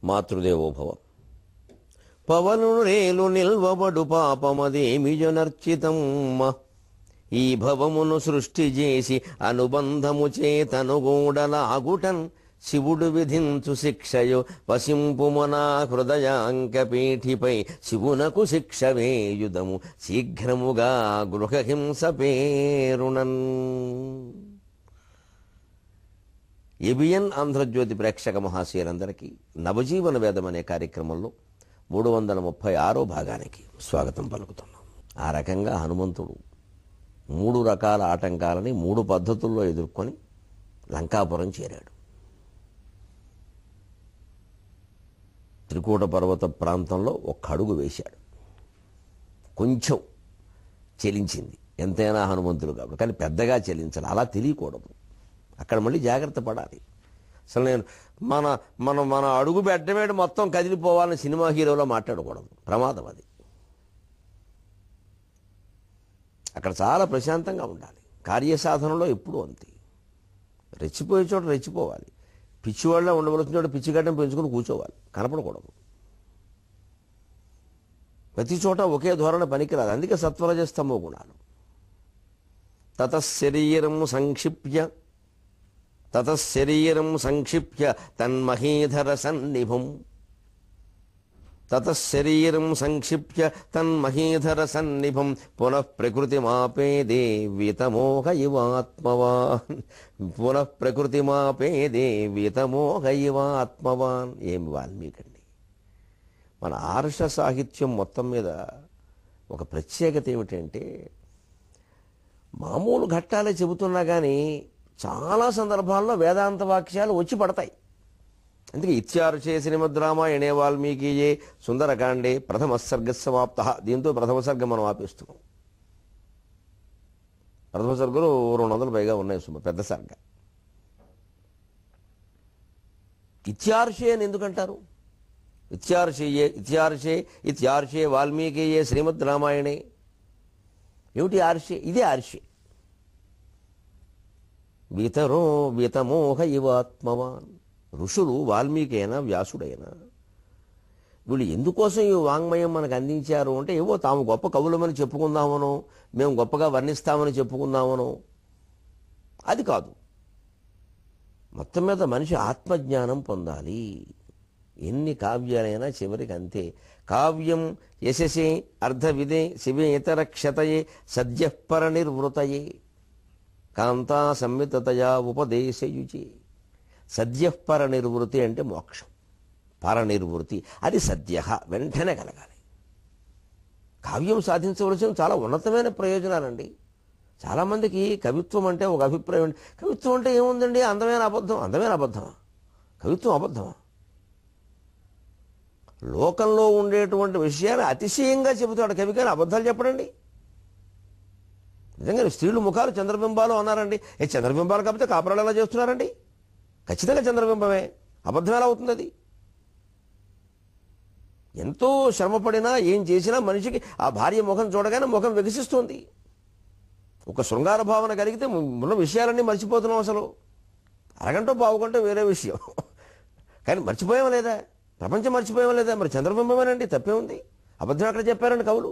మాతృదేవోభవ. పవనురేలు నిల్వబడు పాపమదేమిజనర్చితమ్మ, ఈ భవమును సృష్టి చేసి అనుబంధము చేతనుగూడలాగుటన్ శివుడు విధించు శిక్షయో వసింపుమనా హృదయాంకపీఠిపై శివునకు శిక్ష వేయుదము శీఘ్రముగా గృహహింస పేరునన్. ఎబిఎన్ ఆంధ్రజ్యోతి ప్రేక్షక మహాశయులందరికీ నవజీవన వేదం అనే కార్యక్రమంలో 336వ భాగానికి స్వాగతం పలుకుతున్నాం. ఆ రకంగా హనుమంతుడు 3 రకాల ఆటంకాలని 3 పద్ధతుల్లో ఎదుర్కొని లంకాపురం చేరాడు. త్రికూట పర్వత ప్రాంతంలో 1 అడుగు వేశాడు. కొంచెం చెలించింది, ఎంతైనా హనుమంతుడు కాబట్టి, కానీ పెద్దగా చెలించాలి. అలా తెలియకూడదు, అక్కడ మళ్ళీ జాగ్రత్త పడాలి. అసలు నేను మన అడుగు పెట్టమేంటి మొత్తం కదిలిపోవాలని సినిమా హీరోలో మాట్లాడకూడదు, ప్రమాదం అది. అక్కడ చాలా ప్రశాంతంగా ఉండాలి. కార్యసాధనలో ఎప్పుడూ అంతే, రెచ్చిపోయే చోట రెచ్చిపోవాలి. పిచ్చివాళ్ళ ఉండవలసిన చోట పిచ్చిగడ్డం పెంచుకుని కూర్చోవాలి, కనపడకూడదు. ప్రతి చోట ఒకే ధోరణ పనికిరాదు. అందుకే సత్వరజస్తమో గుణాలు. తతశరీరం సంక్షిప్య తన్మహీధర సన్నిభం. తతశరీరం సంక్షిప్య తన్మహీధర సన్నిభం పునః ప్రకృతిమాపేదే వీతమోహ ఇవాత్మవాన్. పునః ప్రకృతిమాపేదే వీతమోహ ఇవాత్మవాన్. ఏమి వాల్మీకండి! మన ఆర్ష సాహిత్యం మొత్తం మీద ఒక ప్రత్యేకత ఏమిటంటే, మామూలు ఘట్టాలే చెబుతున్నా కానీ చాలా సందర్భాల్లో వేదాంత వాక్యాలు వచ్చి పడతాయి. అందుకే ఇత్యార్షే శ్రీమద్రామాయణే వాల్మీకియే సుందరకాండే ప్రథమ సర్గ సమాప్త. దీంతో ప్రథమ సర్గం మనం ఆపేస్తున్నాం. ప్రథమ సర్గలు 200 పైగా ఉన్నాయి, పెద్ద సర్గ. ఇత్యార్షే అని ఎందుకంటారు? ఇత్యార్షే వాల్మీకియే శ్రీమద్ రామాయణే. ఏమిటి ఆర్షే? ఇదే ఆర్షే. వీతమోహ ఇవాత్మవాన్. ఋషులు వాల్మీకి అయినా వ్యాసుడైనా వీళ్ళు ఎందుకోసం ఈ వాంగ్మయం మనకు అందించారు అంటే, ఏవో తాము గొప్ప కవులమని చెప్పుకుందామనో, మేము గొప్పగా వర్ణిస్తామని చెప్పుకుందామనో అది కాదు. మొత్తం మీద మనిషి ఆత్మజ్ఞానం పొందాలి. ఎన్ని కావ్యాలైనా చివరికి అంతే. కావ్యం యశసే అర్ధవిదే శివేతర క్షతయే సద్యఃపర నిర్వృతయే కాంతా సంవితతయా ఉపదేశయుచే. సద్యఃపర నిర్వృతి అంటే మోక్షం, పరనిర్వృతి. అది సద్య, వెంటనే కలగాలి. కావ్యం సాధించవలసిన చాలా ఉన్నతమైన ప్రయోజనాలండి. చాలామందికి కవిత్వం అంటే ఒక అభిప్రాయం. కవిత్వం అంటే ఏముందండి, అందమైన అబద్ధమా? కవిత్వం అబద్ధమా? లోకంలో ఉండేటువంటి విషయాన్ని అతిశయంగా చెబుతాడు కవి, కానీ అబద్ధాలు చెప్పడండి. నిజంగా స్త్రీలు ముఖాలు చంద్రబింబాలు అన్నారండి. చంద్రబింబాలు కాకపోతే కాపురాలు ఎలా చేస్తున్నారండి? ఖచ్చితంగా చంద్రబింబమే. అబద్ధం ఎలా అవుతుంది? అది ఎంతో శ్రమపడినా ఏం చేసినా మనిషికి ఆ భార్య ముఖం చూడగానే ముఖం వికసిస్తుంది. ఒక శృంగార భావన కలిగితే ఉన్న విషయాలన్నీ మర్చిపోతున్నాం. అసలు అరగంట పావుగంట వేరే విషయం, కానీ మర్చిపోయామా లేదా? ప్రపంచం మర్చిపోయామా లేదా? మరి చంద్రబింబమేనండి, తప్పే ఉంది. అబద్ధం ఎక్కడ చెప్పారండి కవులు?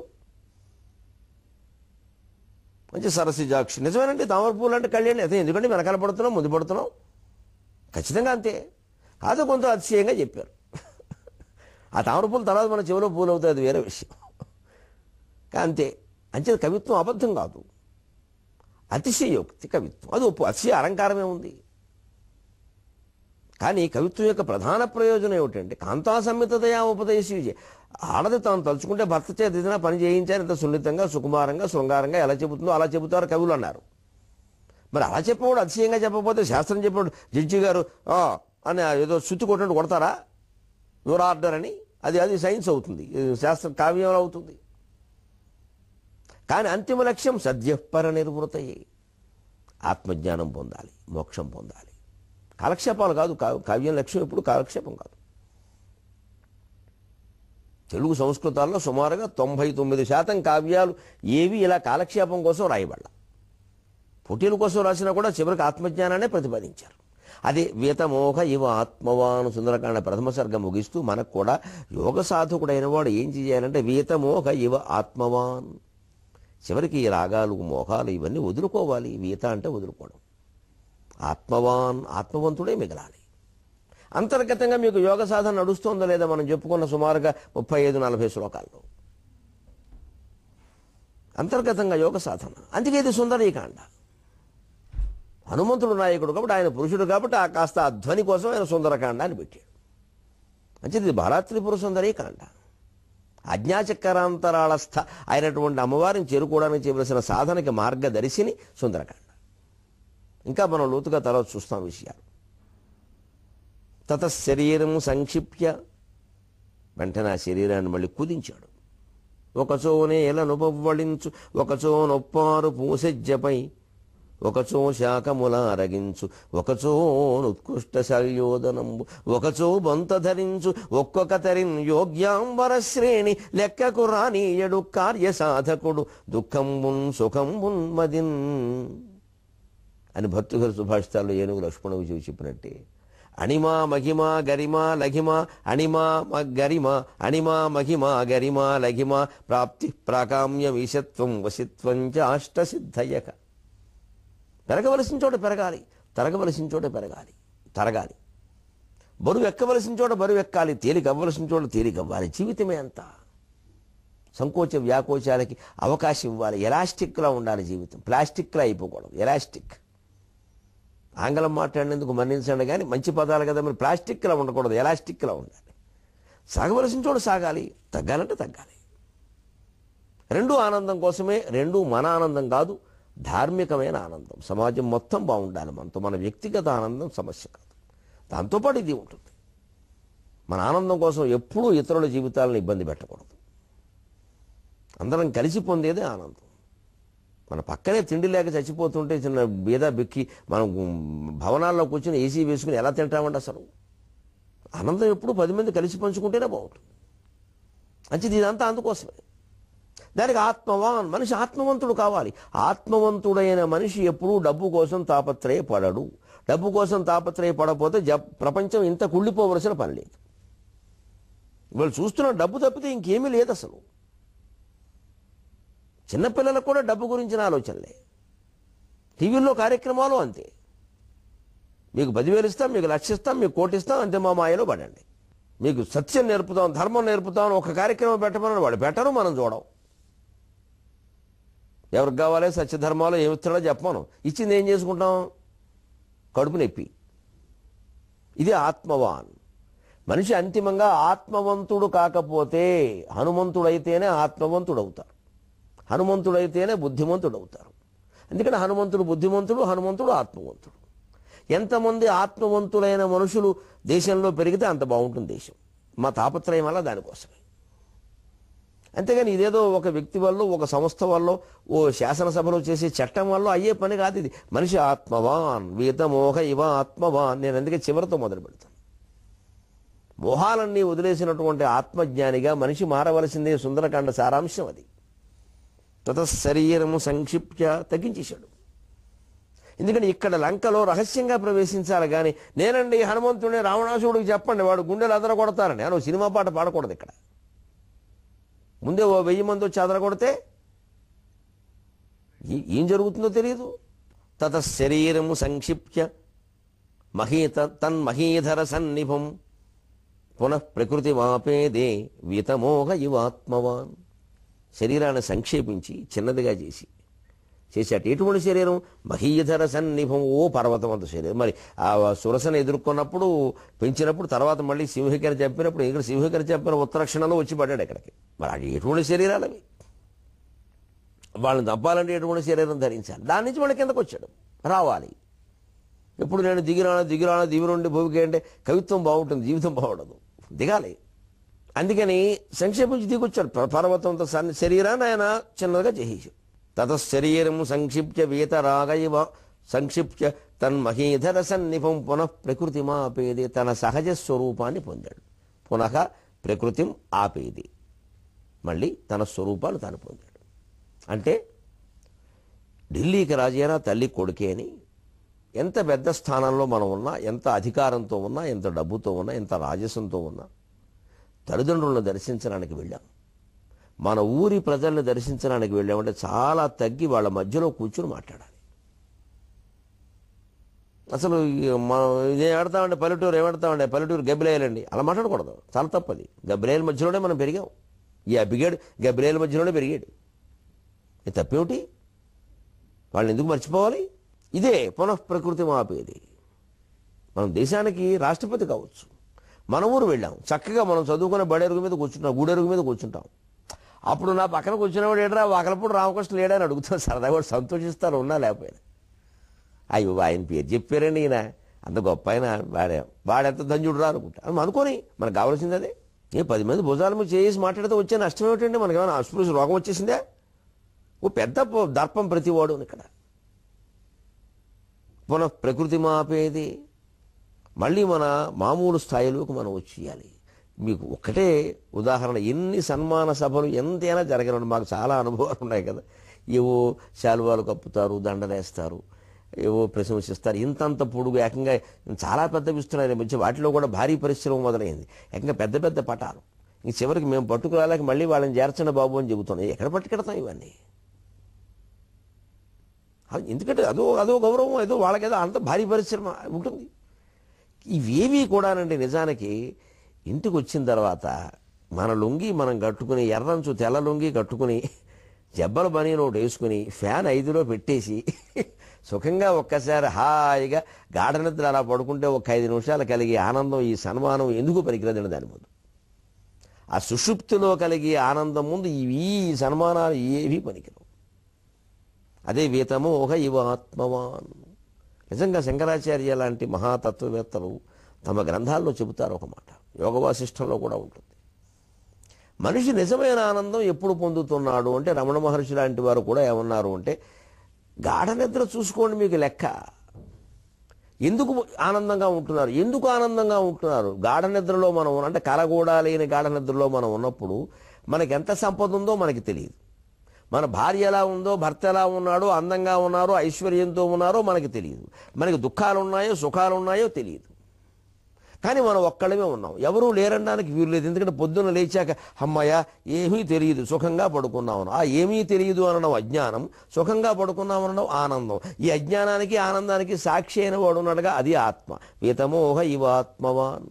మంచి సరసిజాక్షి నిజమేనండి. తామరపూలు అంటే కళ్యాణి. అదే ఎందుకంటే వెనకాల పడుతున్నాం, ముందు పడుతున్నాం. ఖచ్చితంగా అంతే. కాదు కొంత అతిశయంగా చెప్పారు. ఆ తామరపూలు తర్వాత మన చెవిలో పూలు అవుతాయి, అది వేరే విషయం. అంతే. అంతే. కవిత్వం అబద్ధం కాదు, అతిశయోక్తి కవిత్వం. అది అతిశయ అలంకారమే ఉంది. కానీ కవిత్వం యొక్క ప్రధాన ప్రయోజనం ఏమిటంటే, కాంతా సంహితదయా ఉపదేశించే. ఆడది తాను తలుచుకుంటే భర్త చేత ఏదైనా పని చేయించాలి, ఇంత సున్నితంగా సుకుమారంగా శృంగారంగా ఎలా చెబుతుందో అలా చెబుతారు కవులు అన్నారు. మరి అలా చెప్పినప్పుడు అతిశయంగా చెప్పకపోతే శాస్త్రం చెప్పినప్పుడు జడ్జి గారు అని ఏదో శుద్ధి కొట్టినట్టు కొడతారా? యువర్ ఆర్డర్ అని. అది సైన్స్ అవుతుంది, శాస్త్రం కావ్యం అవుతుంది. కానీ అంతిమ లక్ష్యం సద్యఃపర నిర్వృతయే. ఆత్మజ్ఞానం పొందాలి, మోక్షం పొందాలి. కాలక్షేపాలు కాదు. కావ్యం లక్ష్యం ఎప్పుడు కాలక్షేపం కాదు. తెలుగు సంస్కృతాల్లో సుమారుగా 99% కావ్యాలు ఏవి ఇలా కాలక్షేపం కోసం రాయబడ్డ. పోటీల కోసం రాసినా కూడా చివరికి ఆత్మజ్ఞానాన్ని ప్రతిపాదించారు. అదే వీతమోహ ఇవ ఆత్మవాన్ సుందరకాండ ప్రథమ సర్గం ముగిస్తూ మనకు కూడా యోగ సాధకుడైన వాడు ఏం చేయాలంటే వీతమోహ ఇవ ఆత్మవాన్, చివరికి ఈ రాగాలు మోహాలు ఇవన్నీ వదులుకోవాలి. వీత అంటే వదులుకోవడం. ఆత్మవాన్, ఆత్మవంతుడే మిగలాలి. అంతర్గతంగా మీకు యోగ సాధన నడుస్తుందో లేదా మనం చెప్పుకున్న సుమారుగా 35-40 శ్లోకాల్లో అంతర్గతంగా యోగ సాధన. అందుకే ఇది సుందరీకాండ. హనుమంతుడు నాయకుడు కాబట్టి, ఆయన పురుషుడు కాబట్టి ఆ కాస్త ఆ ధ్వని కోసం ఆయన సుందరకాండ అని పెట్టాడు. అంటే ఇది బాలాత్రిపుర సుందరీకాండ. అజ్ఞాచక్రాంతరాళస్థ అయినటువంటి అమ్మవారిని చేరుకోవడానికి చేయవలసిన సాధనకి మార్గదర్శిని సుందరకాండ. ఇంకా మనం లోతుగా తర్వాత చూస్తాం విషయాలు. తతశరీరం సంక్షిప్య, వెంటనే ఆ శరీరాన్ని మళ్ళీ కుదించాడు. ఒకచో నేలను బొవ్వళించు, ఒకచో నొప్పారు పూసెజ్జపై, ఒకచో శాఖముల అరగించు, ఒకచో ఉత్కృష్ట శల్యోదనంబు, ఒకచో బొంత ధరించు, ఒక్కొక్క తరిన్ యోగ్యాంబర శ్రేణి, లెక్కకు రానీయడు కార్య సాధకుడు, దుఃఖంబున్ సుఖంబున్ మదిన్ అని భర్తృహరి సుభాషితాల్లో ఏనుగు లక్ష్మణ విజయ్ చెప్పినట్టే అణిమా మహిమా గరిమా లఘిమా అణిమా గరిమా అణిమా మహిమా గరిమా లఘిమా ప్రాప్తి ప్రాకామ్యం ఈశత్వం వశిత్వం చ అష్టసిద్ధయక. పెరగవలసిన చోట పెరగాలి, తరగవలసిన చోట పెరగాలి, తరగాలి. బరువు ఎక్కవలసిన చోట బరువు ఎక్కాలి, తేలిక అవ్వవలసిన చోట తేలిక అవ్వాలి. జీవితమే అంతా సంకోచ వ్యాకోచాలకి అవకాశం ఇవ్వాలి. ఎలాస్టిక్లా ఉండాలి జీవితం, ప్లాస్టిక్లా అయిపోకూడదు. ఎలాస్టిక్, ఆంగ్లం మాట్లాడినందుకు మన్నించండి కానీ మంచి పదాలు కదా, మరి ప్లాస్టిక్లా ఉండకూడదు, ఎలాస్టిక్లా ఉండాలి. సాగవలసిన చోట సాగాలి, తగ్గాలంటే తగ్గాలి. రెండూ ఆనందం కోసమే, రెండూ మన ఆనందం కాదు, ధార్మికమైన ఆనందం. సమాజం మొత్తం బాగుండాలి మనతో, మన వ్యక్తిగత ఆనందం సమస్య కాదు. దాంతోపాటు ఇది ఉంటుంది. మన ఆనందం కోసం ఎప్పుడూ ఇతరుల జీవితాలను ఇబ్బంది పెట్టకూడదు. అందరం కలిసి పొందేదే ఆనందం. మన పక్కనే తిండి లేక చచ్చిపోతుంటే చిన్న బీద బిక్కి మనం భవనాల్లో కూర్చొని ఏసీ వేసుకుని ఎలా తింటామంటే అసలు ఆనందం ఎప్పుడు 10 మంది కలిసి పంచుకుంటేనే బాగుంటుంది. మంచిది ఇదంతా అందుకోసమే. దానికి ఆత్మవాన్, మనిషి ఆత్మవంతుడు కావాలి. ఆత్మవంతుడైన మనిషి ఎప్పుడూ డబ్బు కోసం తాపత్రయపడడు. డబ్బు కోసం తాపత్రయపడకపోతే ప్రపంచం ఇంత కుళ్ళిపోవలసిన పని లేదు. వాళ్ళు చూస్తున్న డబ్బు తప్పితే ఇంకేమీ లేదు అసలు. చిన్నపిల్లలకు కూడా డబ్బు గురించిన ఆలోచనలే. టీవీల్లో కార్యక్రమాలు అంతే. మీకు 10,000 ఇస్తాం, మీకు 1,00,000 ఇస్తాం, మీకు 1,00,000 ఇస్తాం, అంతే మా మాయలో పడండి. మీకు సత్యం నేర్పుతాం, ధర్మం నేర్పుతాం, ఒక కార్యక్రమం పెట్టమని వాడు పెట్టరు, మనం చూడం. ఎవరికి కావాలి సత్యధర్మాలు ఏమిస్తాడో చెప్పమను, ఇచ్చింది ఏం చేసుకుంటాం? కడుపు నొప్పి. ఇది ఆత్మవాన్. మనిషి అంతిమంగా ఆత్మవంతుడు కాకపోతే, హనుమంతుడైతేనే ఆత్మవంతుడు అవుతారు, హనుమంతుడైతేనే బుద్ధిమంతుడు అవుతారు. ఎందుకంటే హనుమంతుడు బుద్ధిమంతుడు, హనుమంతుడు ఆత్మవంతుడు. ఎంతమంది ఆత్మవంతులైన మనుషులు దేశంలో పెరిగితే అంత బాగుంటుంది దేశం. మా తాపత్రయం వల్ల దానికోసమే. అంతేగాని ఇదేదో ఒక వ్యక్తి వల్ల, ఒక సంస్థ వల్ల, ఓ శాసనసభలో చేసే చట్టం వల్ల అయ్యే పని కాదు ఇది. మనిషి ఆత్మవాన్, వీతమోహ ఇవ ఆత్మవాన్. నేను అందుకే చివరితో మొదలు పెడతాను. మోహాలన్నీ వదిలేసినటువంటి ఆత్మజ్ఞానిగా మనిషి మారవలసిందే. సుందరకాండ సారాంశం అది. తతశరీరము సంక్షిప్య, తగ్గించేశాడు. ఎందుకంటే ఇక్కడ లంకలో రహస్యంగా ప్రవేశించాలి కానీ నేనండి హనుమంతుడిని రావణాసుడికి చెప్పండి, వాడు గుండెలు అదర కొడతారని. నేను సినిమా పాట పాడకూడదు ఇక్కడ. ముందే ఓ 1000 మంది వచ్చి అదర కొడితే ఏం జరుగుతుందో తెలియదు. తతశరీరము సంక్షిప్య తన్మహీధర సన్నిభం పునః ప్రకృతి వాపేదే వీతమోహ ఇవాత్మవాన్. శరీరాన్ని సంక్షేపించి చిన్నదిగా చేసేట. ఎటువంటి శరీరం? మహీధర సన్నిభం, ఓ పర్వతం అంత శరీరం. మరి ఆ సురసను ఎదుర్కొన్నప్పుడు, పెంచినప్పుడు, తర్వాత మళ్ళీ సింహికర చంపినప్పుడు, ఇక్కడ సింహికర చంపిన ఉత్తరక్షణలో వచ్చి పడ్డాడు ఇక్కడికి. మరి అది ఎటువంటి శరీరాలు అవి? వాళ్ళని తప్పాలంటే ఎటువంటి శరీరం ధరించాలి? దాని నుంచి మళ్ళీ కిందకు వచ్చాడు. రావాలి. ఎప్పుడు నేను దిగిరాను దివి నుండి భూమికి అంటే కవిత్వం బాగుంటుంది, జీవితం బాగుండదు. దిగాలి. అందుకని సంక్షేపించి దిగొచ్చాడు. పర్వతంతో శరీరాన్ని ఆయన చిన్నదిగా చేసేసాడు. తతశరీరము సంక్షిప్య వీతరాగైవ సంక్షిప్య తన్మహీధర సన్నిభం పునః ప్రకృతి ఆపేది. తన సహజ స్వరూపాన్ని పొందాడు. పునః ప్రకృతిం ఆపేది. మళ్ళీ తన స్వరూపాలు తాను పొందాడు. అంటే ఢిల్లీకి రాజైనా తల్లి కొడుకే అని, ఎంత పెద్ద స్థానంలో మనం ఉన్నా, ఎంత అధికారంతో ఉన్నా, ఎంత డబ్బుతో ఉన్నా, ఎంత రాజసంతో ఉన్నా, తల్లిదండ్రులను దర్శించడానికి వెళ్ళాం, మన ఊరి ప్రజల్ని దర్శించడానికి వెళ్ళామంటే చాలా తగ్గి వాళ్ళ మధ్యలో కూర్చుని మాట్లాడాలి. అసలు ఏమడతామంటే పల్లెటూరు ఏమడతామంటే పల్లెటూరు గబ్బిలేయాలండి అలా మాట్లాడకూడదు, చాలా తప్పది. గబ్బిలేయల మధ్యలోనే మనం పెరిగాం. ఈ అబ్బిగాడు గబ్బిలేయల మధ్యలోనే పెరిగాడు. ఇది తప్పేమిటి? వాళ్ళని ఎందుకు మర్చిపోవాలి? ఇదే పునఃప్రకృతి మాపేది. మనం దేశానికి రాష్ట్రపతి కావచ్చు. మన ఊరు వెళ్ళాం, చక్కగా మనం చదువుకునే బడెరుగు మీద కూర్చుంటాం, గూడెరుగు మీద కూర్చుంటాం. అప్పుడు నా పక్కన కూర్చున్నవాడు ఏడరా వాకలపూడి రామకృష్ణ లేడని అడుగుతాను. సరదాగా వాడు సంతోషిస్తారు, ఉన్నా లేకపోయినా. అయ్యో ఆయన పేరు చెప్పారండి, ఈయన అంత గొప్ప ఆయన, వాడెంత ధన్యుడు రా అనుకుంటా అని అనుకోని మనకు కావాల్సింది అదే. 10 మంది భుజాల మీద చేసి మాట్లాడితే వచ్చే నష్టం ఏమిటండి? మనకేమైనా అస్పృశ రోగం వచ్చేసిందే? ఓ పెద్ద దర్పం ప్రతివాడు ఇక్కడ. పునఃప్రకృతి మాపేది. మళ్ళీ మన మామూలు స్థాయిలోకి మనం వచ్చేయాలి. మీకు ఒక్కటే ఉదాహరణ, ఎన్ని సన్మాన సభలు ఎంతైనా జరగనండి. మాకు చాలా అనుభవాలు ఉన్నాయి కదా. ఏవో శాలువాలు కప్పుతారు, దండలేస్తారు, ఏవో ప్రశంసిస్తారు. ఇంతంత పొడుగు ఏకంగా చాలా పెద్ద ఇస్తున్నాయి మధ్య. వాటిలో కూడా భారీ పరిశ్రమ మొదలైంది. ఏకంగా పెద్ద పెద్ద పటాలు. ఇంక చివరికి మేము పట్టుకురాలేక మళ్ళీ వాళ్ళని చేర్చండి బాబు అని చెబుతున్నాం. ఎక్కడ పట్టుకెడతాం ఇవన్నీ? ఎందుకంటే అదో గౌరవం, ఏదో వాళ్ళకేదో అంత భారీ పరిశ్రమ ఉంటుంది. ఇవేవీ కూడానండి నిజానికి ఇంటికి వచ్చిన తర్వాత మన లొంగి మనం కట్టుకుని, ఎర్రంచు తెల్ల లొంగి కట్టుకుని, జబ్బల బనీను ఒకటి వేసుకుని, ఫ్యాన్ 5లో పెట్టేసి సుఖంగా ఒక్కసారి హాయిగా గాఢ నిద్ర అలా పడుకుంటే ఒక 5 నిమిషాలు కలిగే ఆనందం, ఈ సన్మానం ఎందుకు పనికిరదండి దాని ముందు. ఆ సుషుప్తిలో కలిగే ఆనందం ముందు ఈ సన్మానాలు ఏవీ పనికిరవు. అదే వీతమోహ ఇవ ఆత్మవాన్. నిజంగా శంకరాచార్య లాంటి మహాతత్వవేత్తలు తమ గ్రంథాల్లో చెబుతారు ఒక మాట, యోగ వాసిష్టంలో కూడా ఉంటుంది. మనిషి నిజమైన ఆనందం ఎప్పుడు పొందుతున్నాడు అంటే, రమణ మహర్షి లాంటి వారు కూడా ఏమన్నారు అంటే, గాఢ నిద్ర చూసుకోండి మీకు లెక్క. ఎందుకు ఆనందంగా ఉంటున్నారు? ఎందుకు ఆనందంగా ఉంటున్నారు? గాఢ నిద్రలో మనం అంటే కలగూడా లేని గాఢ నిద్రలో మనం ఉన్నప్పుడు మనకి ఎంత సంపద ఉందో మనకి తెలియదు. మన భార్య ఎలా ఉందో, భర్త ఎలా ఉన్నాడో, అందంగా ఉన్నారో, ఐశ్వర్యంతో ఉన్నారో మనకి తెలియదు. మనకి దుఃఖాలు ఉన్నాయో, సుఖాలు ఉన్నాయో తెలియదు. కానీ మనం ఒక్కళ్ళమే ఉన్నాం, ఎవరూ లేరనడానికి వీలు లేదు. ఎందుకంటే పొద్దున్న లేచాక అమ్మయ్య ఏమీ తెలియదు, సుఖంగా పడుకున్నాం. ఆ ఏమీ తెలియదు అనడం అజ్ఞానం, సుఖంగా పడుకున్నాం అనడం ఆనందం. ఈ అజ్ఞానానికి ఆనందానికి సాక్షి అయిన వాడు ఉన్నాడుగా, అది ఆత్మ. వీతమోహ ఇవ ఆత్మవాన్.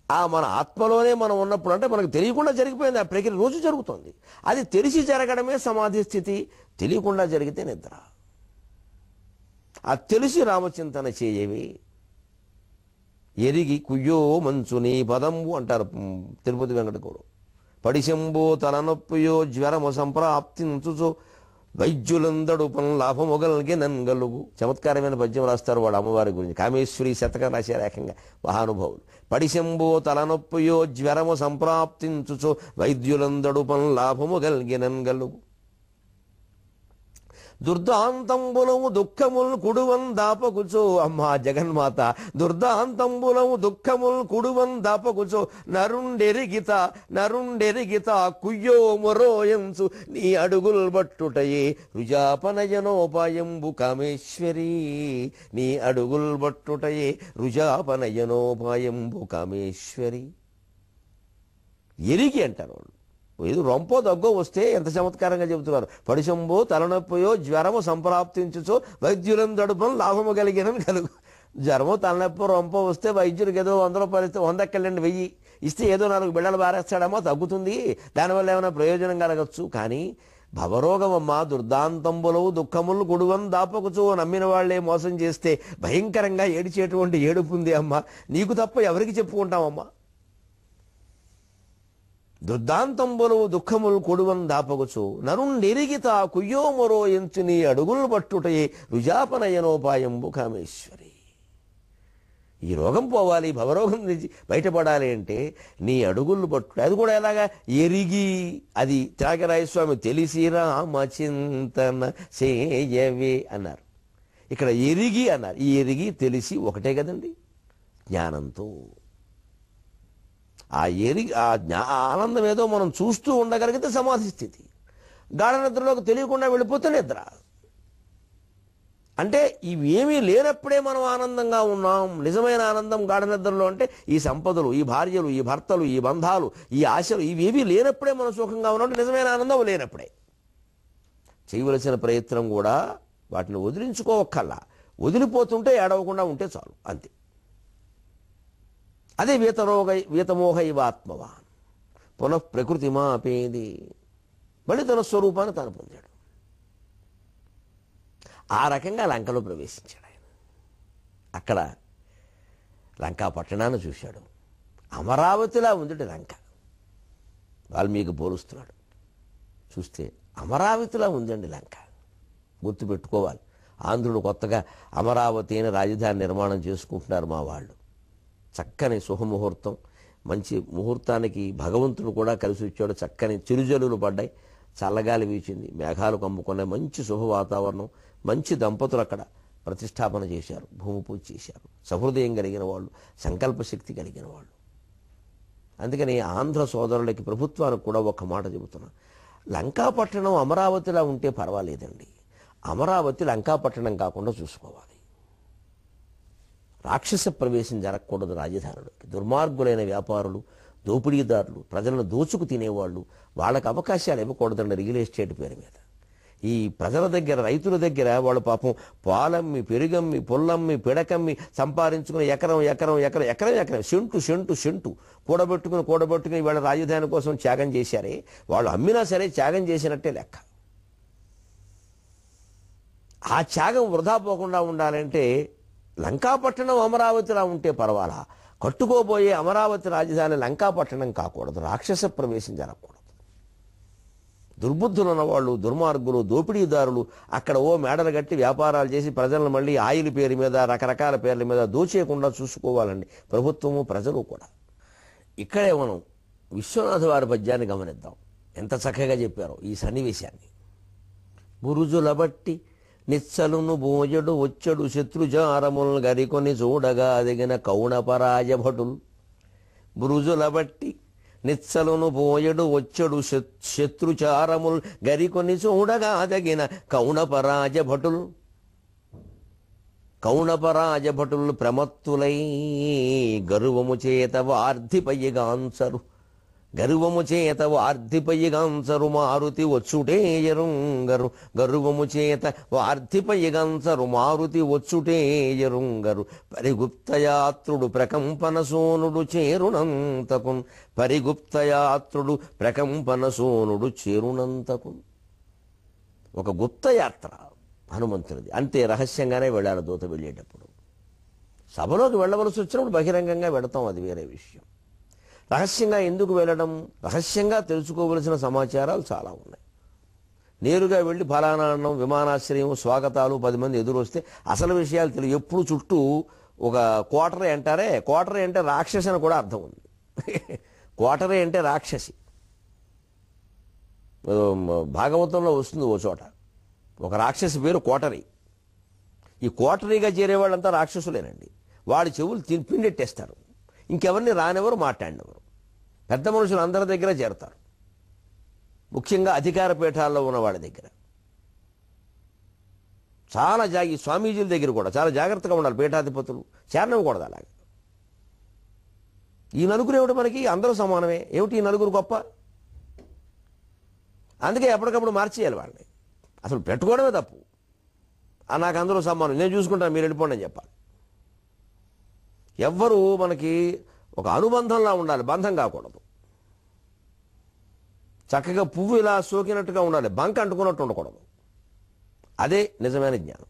ఆ మన ఆత్మలోనే మనం ఉన్నప్పుడు అంటే మనకు తెలియకుండా జరిగిపోయింది. ఆ ప్రక్రియ రోజు జరుగుతుంది. అది తెలిసి జరగడమే సమాధి స్థితి, తెలియకుండా జరిగితే నిద్ర. ఆ తెలిసి రామచింతన చేయవి, ఎరిగి కుయ్యో మంచుని పదంబు అంటారు తిరుపతి వెంకటగౌడు. పడిశంబో తలనొప్పియో జ్వరము సంప్రాప్తించుచో వైద్యులందడు లాభమొగల్గి నన్గలుగు. చమత్కారమైన పద్యం రాస్తారు వాడు అమ్మవారి గురించి. కామేశ్వరి శతకం రాశారు ఏకంగా మహానుభావులు. పడిశంబో తలనొప్పియో జ్వరము సంప్రాప్తించుచో వైద్యులందడు లాభమొగల్గి నన్గలుగు. దుర్దాంతంబులము దుఃఖముల్ కుడువన్ దాపకుచో. అమ్మా జగన్మాత, దుర్దాంతంబులము దుఃఖముల్ కుడువన్ దాపకుచో నరుండెరిగిత కుయ్యో మొరోయంసు నీ అడుగుల్ బట్టుటయే రుజాపనయనోపాయంబు కామేశ్వరి. నీ అడుగుల్ బట్టుటయే రుజాపనయనోపాయంబు కామేశ్వరి. ఎరిగి అంటారు వాళ్ళు. ఏదో రొంపో దగ్గో వస్తే ఎంత చమత్కారంగా చెబుతున్నారు. పడిశంబో తలనొప్పియో జ్వరము సంప్రాప్తించుచో వైద్యులను దడుపం లాభము కలిగినని కలుగు. జ్వరమో తలనొప్పో రొంపో వస్తే వైద్యుడికి ఏదో 100 రూపాయలు ఇస్తే 100 ఎక్కడండి 1000 ఇస్తే ఏదో 4 బిళ్ళలు బారేస్తాడేమో, తగ్గుతుంది, దానివల్ల ఏమైనా ప్రయోజనం కలగచ్చు. కానీ భవరోగమమ్మా, దుర్దాంతంబులవు దుఃఖములు గుడువన్ దాపకుచో. నమ్మిన వాళ్లే మోసం చేస్తే భయంకరంగా ఏడిచేటువంటి ఏడుపు ఉంది అమ్మా. నీకు తప్ప ఎవరికి చెప్పుకుంటామమ్మా? దుర్దాంతంబులవు దుఃఖములు కొడువన్ దాపగుచు నరుండెరిగిత కుయ్యో మొరో ఎంచు నీ అడుగులు పట్టుటయే రుజాపనయనోపాయంబు కామేశ్వరి. ఈ రోగం పోవాలి, భవరోగం నుంచి బయటపడాలి అంటే నీ అడుగులు పట్టు. అది కూడా ఎలాగా? ఎరిగి. అది త్యాగరాయస్వామి తెలిసి రామచింతన చేయవే అన్నారు. ఇక్కడ ఎరిగి అన్నారు. ఈ ఎరిగి తెలిసి ఒకటే కదండి, జ్ఞానంతో. ఆ ఆనందం ఏదో మనం చూస్తూ ఉండగలిగితే సమాధి స్థితి. గాఢ నిద్రలోకి తెలియకుండా వెళ్ళిపోతే నిద్ర. అంటే ఇవేమీ లేనప్పుడే మనం ఆనందంగా ఉన్నాం. నిజమైన ఆనందం గాఢ నిద్రలో అంటే ఈ సంపదలు, ఈ భార్యలు, ఈ భర్తలు, ఈ బంధాలు, ఈ ఆశలు ఇవేమీ లేనప్పుడే మనం సుఖంగా ఉన్నాం. నిజమైన ఆనందం లేనప్పుడే. చేయవలసిన ప్రయత్నం కూడా వాటిని వదిలించుకోవక్కల్లా, వదిలిపోతుంటే ఏడవకుండా ఉంటే చాలు, అంతే. అదే వీతమోహ ఇవ ఆత్మవాన్ పునః ప్రకృతి మాపేది. మళ్ళీ తన స్వరూపాన్ని తాను పొందాడు. ఆ రకంగా లంకలో ప్రవేశించాడు ఆయన. అక్కడ లంకా పట్టణాన్ని చూశాడు. అమరావతిలా ఉందిట లంక. వాల్మీకి పోలుస్తున్నాడు. చూస్తే అమరావతిలా ఉందండి లంక. గుర్తుపెట్టుకోవాలి. ఆంధ్రుడు కొత్తగా అమరావతి అని రాజధాని నిర్మాణం చేసుకుంటున్నారు మా వాళ్ళు. చక్కని శుభముహూర్తం, మంచి ముహూర్తానికి భగవంతుడు కూడా కలిసి వచ్చాడు. చక్కని చిరుజల్లులు పడ్డాయి, చల్లగాలి వీచింది, మేఘాలు కమ్ముకున్నాయి, మంచి శుభ వాతావరణం. మంచి దంపతులు అక్కడ ప్రతిష్టాపన చేశారు, భూమి పూజ చేశారు. సహృదయం కలిగిన వాళ్ళు, సంకల్ప శక్తి కలిగిన వాళ్ళు. అందుకని ఆంధ్ర సోదరులకి, ప్రభుత్వానికి కూడా ఒక మాట చెబుతున్నా, లంకాపట్టణం అమరావతిలా ఉంటే పర్వాలేదండి. అమరావతి లంకాపట్టణం కాకుండా చూసుకోవాలి. రాక్షస ప్రవేశం జరగకూడదు రాజధానులకి. దుర్మార్గులైన వ్యాపారులు, దోపిడీదారులు, ప్రజలను దోచుకు తినేవాళ్ళు, వాళ్ళకి అవకాశాలు ఇవ్వకూడదండి రియల్ ఎస్టేట్ పేరు మీద. ఈ ప్రజల దగ్గర, రైతుల దగ్గర వాళ్ళు పాపం పాలమ్మి, పెరుగమ్మి, పుల్లమ్మి, పిడకమ్మి సంపాదించుకుని ఎకరం సెంటు కూడబెట్టుకుని వాళ్ళ రాజధాని కోసం త్యాగం చేశారే, వాళ్ళు అమ్మినా సరే త్యాగం చేసినట్టే లెక్క. ఆ త్యాగం వృధా పోకుండా ఉండాలంటే లంకాపట్టణం అమరావతిలా ఉంటే పర్వాలా, కట్టుకోబోయే అమరావతి రాజధాని లంకాపట్టణం కాకూడదు. రాక్షస ప్రవేశం జరగకూడదు. దుర్బుద్ధులు ఉన్నవాళ్ళు, దుర్మార్గులు, దోపిడీదారులు అక్కడ మేడలు కట్టి వ్యాపారాలు చేసి ప్రజలను మళ్ళీ ఆయిల్ పేరు మీద, రకరకాల పేర్ల మీద దోచేయకుండా చూసుకోవాలండి ప్రభుత్వము, ప్రజలు కూడా. ఇక్కడే మనం విశ్వనాథ వారి పద్యాన్ని గమనిద్దాం. ఎంత చక్కగా చెప్పారో ఈ సన్నివేశాన్ని. బురుజుల బట్టి నిచ్చలును బోజడు వచ్చడు శత్రుజారముల్ గరికొని చూడగా దిగిన కౌణపరాజ భటుల్. బురుజుల బట్టి నిచ్చలును బోయడు వచ్చడు శత్రుచారముల్ గరికొని చూడగా దగిన కౌణపరాజ భటుల్. కౌణపరాజ భటుల్ ప్రమత్తులై గర్వము చేత వార్ధిపయ్యగాంచరు. గర్వము చేత వార్ధిపయ్యగాంచరు మారుతి వచ్చుటే ఎరుంగరు. గర్వము చేత వార్ధిపయ్యగాంచరు మారుతి వచ్చుటే ఎరుంగరు. పరిగుప్తయాత్రుడు ప్రకంపన సోనుడు చేరునంతకున్. పరిగుప్తయాత్రుడు ప్రకంపన సోనుడు చేరునంతకున్. ఒక గుప్తయాత్ర హనుమంతుడిది. అంతే, రహస్యంగానే వెళ్ళాలి దూత వెళ్ళేటప్పుడు. సభలోకి వెళ్ళవలసి వచ్చినప్పుడు బహిరంగంగా వెళతాం, అది వేరే విషయం. రహస్యంగా ఎందుకు వెళ్ళడం? రహస్యంగా తెలుసుకోవలసిన సమాచారాలు చాలా ఉన్నాయి. నేరుగా వెళ్ళి ఫలానా అన్నం, విమానాశ్రయం, స్వాగతాలు, 10 మంది ఎదురు వస్తే అసలు విషయాలు తెలియదు. ఎప్పుడు చుట్టూ ఒక కోటరీ అంటారే, కోటరీ అంటే రాక్షసి అని కూడా అర్థం ఉంది. కోటరీ అంటే రాక్షసి. భాగవతంలో వస్తుంది ఓ చోట, ఒక రాక్షసి పేరు కోటరీ. ఈ కోటరీగా చేరేవాళ్ళంతా రాక్షసులేనండి. వాడి చెవులు పిండెట్టేస్తారు, ఇంకెవరిని రానివ్వరు, మాట్లాడినవారు. పెద్ద మనుషులు అందరి దగ్గర చేరతారు, ముఖ్యంగా అధికార పీఠాల్లో ఉన్న వాళ్ళ దగ్గర. చాలా ఈ స్వామీజీల దగ్గర కూడా చాలా జాగ్రత్తగా ఉండాలి. పీఠాధిపతులు చేరనివ్వకూడదు అలాగే. ఈ నలుగురు ఏమిటి మనకి? అందరూ సమానమే. ఏమిటి ఈ నలుగురు గొప్ప? అందుకే ఎప్పటికప్పుడు మార్చేయాలి వాళ్ళని. అసలు పెట్టుకోవడమే తప్పు. నాకు అందరూ సమానం, నేను చూసుకుంటాను, మీరు వెళ్ళిపోండి అని చెప్పాలి. ఎవ్వరూ మనకి ఒక అనుబంధంలా ఉండాలి, బంధం కాకూడదు. చక్కగా పువ్వు ఇలా సోకినట్టుగా ఉండాలి, బంక అంటుకున్నట్టు ఉండకూడదు. అదే నిజమైన జ్ఞానం.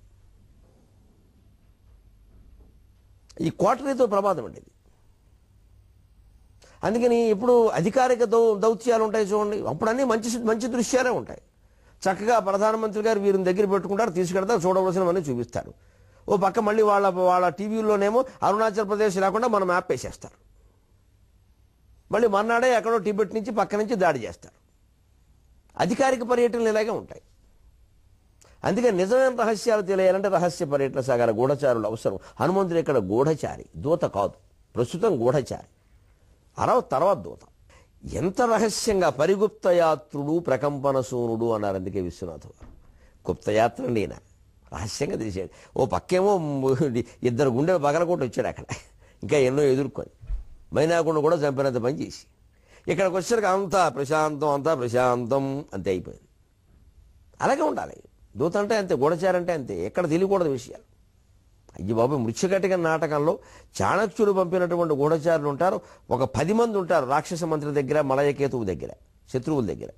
ఈ కోటరీతో ప్రమాదం అండి ఇది. అందుకని ఇప్పుడు అధికారిక దౌత్యాలు ఉంటాయి చూడండి, అప్పుడు అన్నీ మంచి దృశ్యాలే ఉంటాయి. చక్కగా ప్రధానమంత్రి గారు వీరిని దగ్గర పెట్టుకుంటారు, తీసుకెడతారు, చూడవలసినవన్నీ చూపిస్తారు. ఓ పక్క మళ్ళీ వాళ్ళ టీవీల్లోనేమో అరుణాచల్ ప్రదేశ్ లేకుండా మనం మ్యాప్ వేసేస్తారు. మళ్ళీ మర్నాడే ఎక్కడో టిబెట్ నుంచి పక్క నుంచి దాడి చేస్తారు. అధికారిక పర్యటనలు ఇలాగే ఉంటాయి. అందుకే నిజమైన రహస్యాలు తెలియాలంటే రహస్య పర్యటన సాగాల గూఢచారులు అవసరం. హనుమంతుడు ఇక్కడ గూఢచారి, దూత కాదు. ప్రస్తుతం గూఢచారి, తర్వాత దూత. ఎంత రహస్యంగా పరిగుప్తయాత్రుడు ప్రకంపన సూనుడు అన్నారు. అందుకే విశ్వనాథ వారు గుప్తయాత్ర నేనా, రహస్యంగా తీసాడు. ఓ పక్కేమో ఇద్దరు గుండెలు పగలకొట్టి వచ్చాడు అక్కడ, ఇంకా ఎన్నో ఎదుర్కొని మైనాకుండా కూడా చంపినంత పని చేసి. ఇక్కడికి వచ్చేసరికి అంతా ప్రశాంతం అంతే అయిపోయింది. అలాగే ఉండాలి. దూత అంటే అంతే, గూఢచారంటే అంతే, ఎక్కడ తెలియకూడదు విషయాలు. అయ్యి బాబు, మృత్యుకటిక నాటకంలో చాణక్యుడు పంపినటువంటి గూఢచారులు ఉంటారు, ఒక 10 మంది ఉంటారు రాక్షస మంత్రి దగ్గర, మలయకేతువు దగ్గర, శత్రువుల దగ్గర.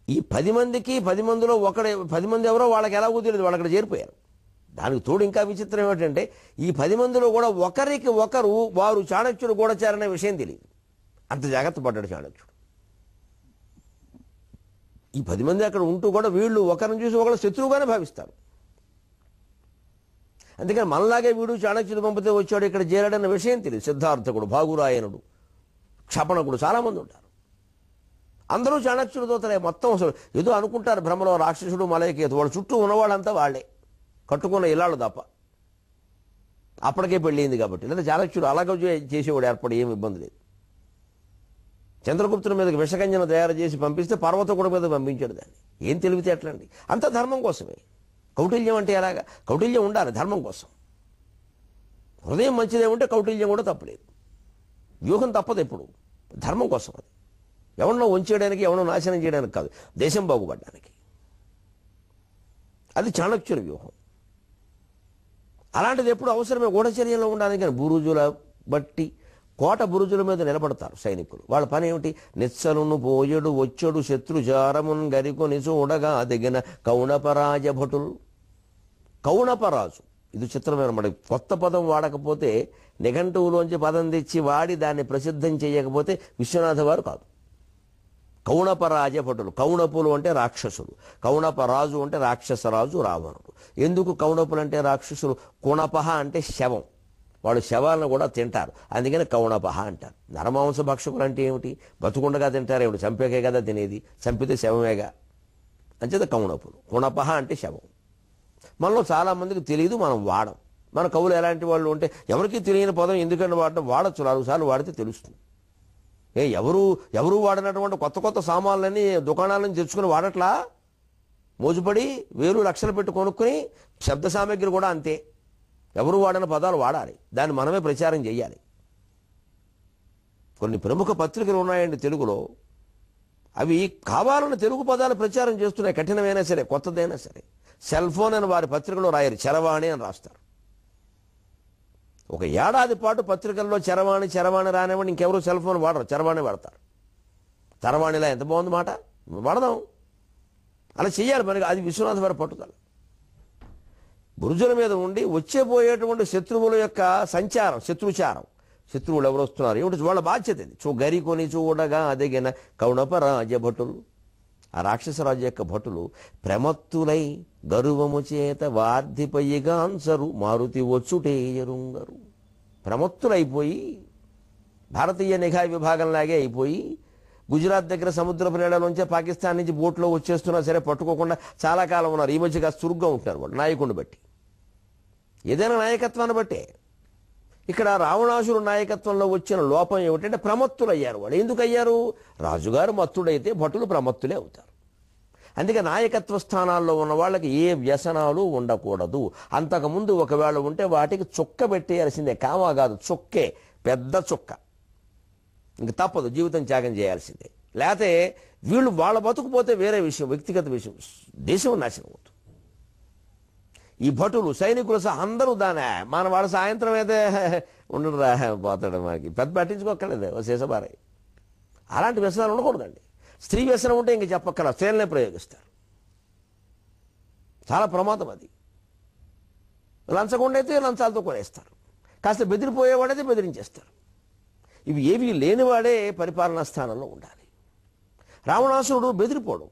ఈ 10 మందికి 10 మందిలో 10 మంది ఎవరో వాళ్ళకి ఎలాగో తెలియదు, వాళ్ళు అక్కడ చేరిపోయారు. దానికి తోడు ఇంకా విచిత్రం ఏమిటంటే ఈ 10 మందిలో కూడా ఒకరికి ఒకరు వారు చాణక్యుడు గూఢచారనే విషయం తెలియదు. అంత జాగ్రత్త పడ్డాడు చాణక్యుడు. ఈ 10 మంది అక్కడ ఉంటూ కూడా వీళ్ళు ఒకరిని చూసి ఒకరు శత్రువుగానే భావిస్తారు. అందుకని మనలాగే వీడు చాణక్యుడు పంపితే వచ్చాడు ఇక్కడ చేరాడన్న విషయం తెలియదు. సిద్ధార్థకుడు, భాగురాయనుడు, క్షపణకుడు చాలామంది ఉంటారు. అందరూ చాణక్యుడు దూతలే. మొత్తం అసలు ఏదో అనుకుంటారు భ్రమలో, రాక్షసుడు మలయకేతు వాళ్ళ చుట్టూ ఉన్నవాళ్ళంతా వాళ్లే, కట్టుకున్న ఇల్లాళ్ళు తప్ప. అప్పటికే పెళ్ళయింది కాబట్టి. లేదా చాణక్యుడు అలాగే చేసేవాడు, ఏర్పడి ఏమి ఇబ్బంది లేదు. చంద్రగుప్తుడి మీదకి విషకంజన తయారు చేసి పంపిస్తే పర్వతకుడి మీద పంపించాడు దాన్ని. ఏం తెలివితే ఎట్లండి, అంత ధర్మం కోసమే. కౌటిల్యం అంటే ఎలాగా, కౌటిల్యం ఉండాలి ధర్మం కోసం. హృదయం మంచిదే ఉంటే కౌటిల్యం కూడా తప్పలేదు. వ్యూహం తప్పదు ఎప్పుడు, ధర్మం కోసం. అది ఎవరినో వంచేయడానికి, ఎవరినో నాశనం చేయడానికి కాదు, దేశం బాగుపడడానికి. అది చాణక్యుల వ్యూహం. అలాంటిది ఎప్పుడు అవసరమే గూఢచర్యంలో ఉండాలి. కానీ బురుజుల బట్టి కోట బురుజుల మీద నిలబడతారు సైనికులు. వాళ్ళ పని ఏమిటి? నిత్సలును పోయడు వచ్చడు శత్రుజారమున్ గరికొని చూడగా దిగిన కౌణపరాజ భటులు. కౌణపరాజు, ఇది చిత్రమైన మాట. కొత్త పదం వాడకపోతే, నిఘంటువులోంచి పదం తెచ్చి వాడి దాన్ని ప్రసిద్ధం చేయకపోతే విశ్వనాథ వారు కాదు. కౌణపరాజ భటులు. కౌణపులు అంటే రాక్షసులు, కౌణపరాజు అంటే రాక్షసరాజు రావణుడు. ఎందుకు కౌణపులు అంటే రాక్షసులు? కుణపహ అంటే శవం, వాళ్ళు శవాలను కూడా తింటారు, అందుకని కౌణపహ అంటారు. నరమాంస భక్షకులు అంటే ఏమిటి? బతుకుండగా తింటారు ఏమిటి? చంపేకే కదా తినేది, చంపితే శవమేగా. అంచేత కౌణపులు. కుణపహ అంటే శవం. మనలో చాలామందికి తెలియదు, మనం వాడం. మన కవులు ఎలాంటి వాళ్ళు ఉంటే ఎవరికి తెలియని పదం ఎందుకంటే వాడచ్చు, 4 సార్లు వాడితే తెలుస్తుంది. ఎవరు వాడినటువంటి కొత్త సామాన్లన్నీ దుకాణాల నుంచి తెచ్చుకుని వాడట్లా, మోజుపడి వేలు లక్షలు పెట్టి కొనుక్కుని. శబ్ద సామగ్రి కూడా అంతే, ఎవరు వాడిన పదాలు వాడాలి, దాన్ని మనమే ప్రచారం చేయాలి. కొన్ని ప్రముఖ పత్రికలు ఉన్నాయండి తెలుగులో, అవి కావాలని తెలుగు పదాలు ప్రచారం చేస్తున్నాయి. కఠినమైనా సరే, కొత్తదైనా సరే. సెల్ ఫోన్ అని వారి పత్రికలో రాయరు, చరవాణి అని రాస్తారు. ఒక ఏడాది పాటు పత్రికల్లో చరవాణి రానివ్వండి, ఇంకెవరు సెల్ ఫోన్ వాడరు, చరవాణి వాడతారు. చరవాణిలా ఎంత బాగుంది మాట, వాడదాం. అలా చెయ్యాలి మనకి, అది విశ్వనాథ వారి పట్టుదల. బురుజుల మీద ఉండి వచ్చేపోయేటువంటి శత్రువుల యొక్క సంచారం, శత్రువులు ఎవరు వస్తున్నారు ఏమిటి వాళ్ళ బాధ్యత ఇది. గరికొని చూడగా అదిగిన కౌణపరాజ భటులు. ఆ రాక్షసరాజు యొక్క భటులు ప్రమత్తులై గరువము చేత వార్ధిపయ్యగాన్సరు మారుతి వచ్చుటే ఎరుంగరు. ప్రమత్తులైపోయి, భారతీయ నిఘా విభాగంలాగే అయిపోయి, గుజరాత్ దగ్గర సముద్రపు నీళ్ళ నుంచే పాకిస్తాన్ నుంచి బోట్లో వచ్చేస్తున్నా సరే పట్టుకోకుండా చాలా కాలం ఉన్నారు. ఈ మధ్య కాస్త చురుగ్గా ఉంటారు వాళ్ళు, నాయకుడిని బట్టి, ఏదైనా నాయకత్వాన్ని బట్టే. ఇక్కడ రావణాసురు నాయకత్వంలో వచ్చిన లోపం ఏమిటంటే ప్రమత్తులయ్యారు వాళ్ళు. ఎందుకు అయ్యారు? రాజుగారు మత్తుడైతే భటులు ప్రమత్తులే అవుతారు. అందుకే నాయకత్వ స్థానాల్లో ఉన్న వాళ్ళకి ఏ వ్యసనాలు ఉండకూడదు. అంతకుముందు ఒకవేళ ఉంటే వాటికి చుక్క పెట్టేయాల్సిందే, కామా కాదు, చుక్కే, పెద్ద చుక్క. ఇంక తప్పదు, జీవితం త్యాగం చేయాల్సిందే. లేకపోతే వీళ్ళు వాళ్ళ బతుకుపోతే వేరే విషయం, వ్యక్తిగత విషయం, దేశం నాశనం అవుతుంది. ఈ భటులు సైనికులు అందరూ దానే మన వాడు సాయంత్రం అయితే ఉండడు రా పోతాడు, మనకి పెద్ద పట్టించుకోక్కర్లేదు, ఓ శేషబారయ్య. అలాంటి వ్యసనాలు ఉండకూడదండి. స్త్రీ వ్యసనం ఉంటే ఇంక చెప్పక్కల, స్త్రీలనే ప్రయోగిస్తారు. చాలా ప్రమాదం అది. లంచకుండా అయితే లంచాలతో కొనేస్తారు, కాస్త బెదిరిపోయేవాడైతే బెదిరించేస్తారు. ఇవి ఏవి లేనివాడే పరిపాలనా స్థానంలో ఉండాలి. రావణాసురుడు బెదిరిపోవడం,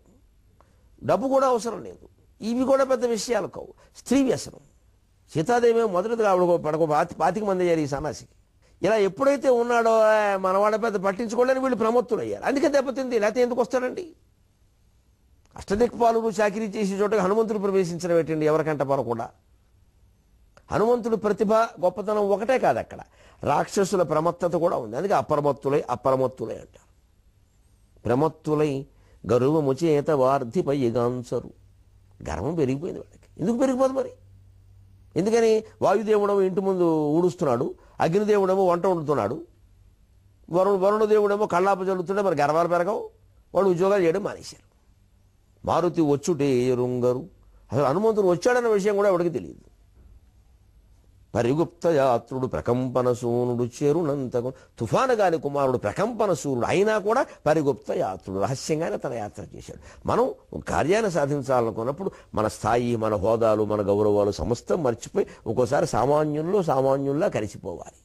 డబ్బు కూడా అవసరం లేదు, ఇవి కూడా పెద్ద విషయాలు కావు. స్త్రీ వ్యసనం. సీతాదేవి మొదటిది ఆవిడ పడక 25 మంది అయ్యారు ఈ సన్నాసికి. ఇలా ఎప్పుడైతే ఉన్నాడో మనవాడ పెద్ద పట్టించుకోలేని వీళ్ళు ప్రమత్తులు అయ్యారు. అందుకే దెబ్బతింది, లేకపోతే ఎందుకు వస్తారండి? అష్టదిక్పాలుడు చాకిరీ చేసే చోటగా హనుమంతుడు ప్రవేశించడం ఏంటండి ఎవరికంట పడకుండా? హనుమంతుడు ప్రతిభ గొప్పతనం ఒకటే కాదు, అక్కడ రాక్షసుల ప్రమత్తత కూడా ఉంది. అందుకే అప్రమత్తులై అంటారు. ప్రమత్తులై గర్వము చేత వార్ధిపయ్యగాన్సరు. గర్వం పెరిగిపోయింది వాడికి. ఎందుకు పెరిగిపోదు మరి? ఎందుకని? వాయుదేవుడేమో ఇంటి ముందు ఊడుస్తున్నాడు, అగ్నిదేవుడేమో వంట వండుతున్నాడు, వరుణదేవుడేమో కళ్ళాప చల్లుతుంటే మరి గర్వాలు పెరగవు. వాడు ఉద్యోగాలు చేయడం మానేశారు. మారుతి వచ్చుటే ఎరుంగరు, అసలు హనుమంతుడు వచ్చాడన్న విషయం కూడా ఎవరికి తెలియదు. పరిగుప్త యాత్రుడు ప్రకంపన సూనుడు చేరునంతకు, తుఫాను గాలి కుమారుడు ప్రకంపన సూర్యుడు అయినా కూడా పరిగుప్త యాత్రుడు రహస్యంగానే తన యాత్ర చేశాడు. మనం కార్యాన్ని సాధించాలనుకున్నప్పుడు మన స్థాయి, మన హోదాలు, మన గౌరవాలు సమస్తం మర్చిపోయి ఒక్కోసారి సామాన్యుల్లా కలిసిపోవాలి.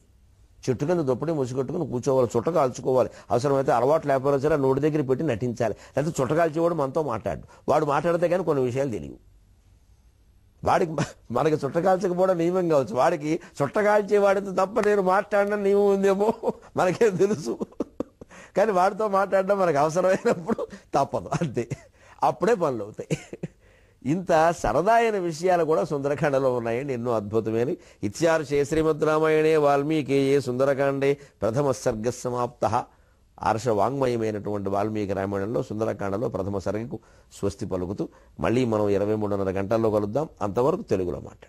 చెట్టు కింద దుప్పటి ముసుగొట్టుకుని కూర్చోవాలి, చుట్ట కాల్చుకోవాలి, అవసరమైతే అలవాటు లేకపోతే సరే నోటి దగ్గర పెట్టి నటించాలి. లేకపోతే చుట్ట కాల్చేవాడు మనతో మాట్లాడు, వాడు మాట్లాడితే కానీ కొన్ని విషయాలు తెలియవు. వాడికి మనకి చుట్ట కాల్చకపోవడం నియమం కావచ్చు, వాడికి చుట్ట కాల్చేవాడితో తప్ప నేను మాట్లాడడం నియమం ఉందేమో మనకేం తెలుసు. కానీ వాడితో మాట్లాడడం మనకు అవసరమైనప్పుడు తప్పదు, అంతే. అప్పుడే పనులు అవుతాయి. ఇంత సరదా అయిన విషయాలు కూడా సుందరకాండలో ఉన్నాయండి, ఎన్నో అద్భుతమైన. ఇత్యార్షే శ్రీమద్ రామాయణే వాల్మీకియే సుందరకాండే ప్రథమ సర్గ సమాప్త. ఆర్షవాంగ్మయమైనటువంటి వాల్మీకి రామాయణంలో సుందరకాండలో ప్రథమ సర్గకు స్వస్తి పలుకుతూ మళ్ళీ మనం 23:30 గంటల్లో కలుద్దాం. అంతవరకు తెలుగులో మాట్లాడు.